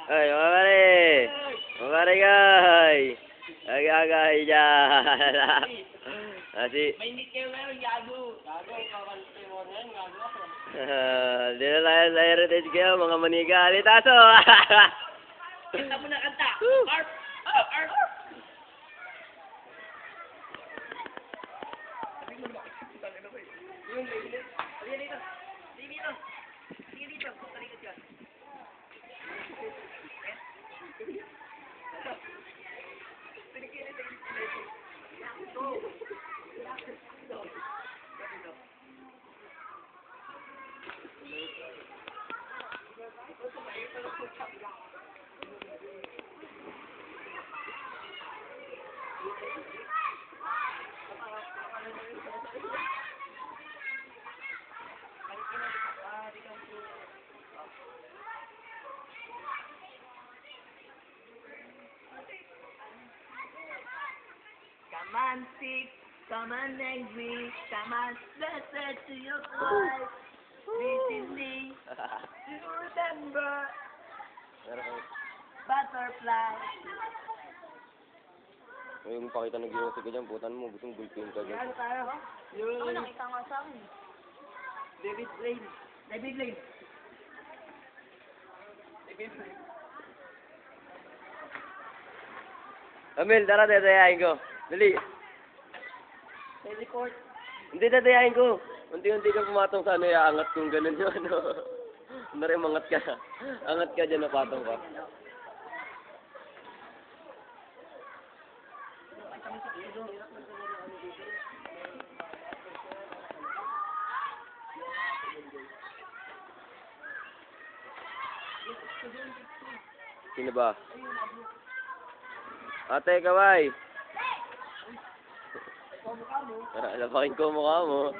Ay, mga pare! Mga pare kay! Agagay dyan! Kasi... Mainit kayo ngayon, gago. Gago, kakalite mo na yan, gago ako. Di na tayo sa heritage kayo, mga maniga. Alitaso! Kanta mo na kanta. Arp! Arp! Yung mainit. Sige dito. Sige dito. Sige dito. Talikod ka. Come on, sick, come on, angry, come on, blessed to your life. Recently, do you remember butterfly? Yung pakita nag-iossi ka dyan, putan mo, gustong bulpin ka dyan. Ano tayo? Ako nakita nga sa akin. David Lane. David Lane. David Lane. Amel, tara, tatayain ko. Dali. Teleport. Hindi tatayain ko. Unti-unti ka pumatong sa ano, aangat kung ganun yun, ano. Nari, mangat ka. Angat ka dyan, napatong ka. Sino ba? Ate, kaway. Tara, labakin ko mukha mo.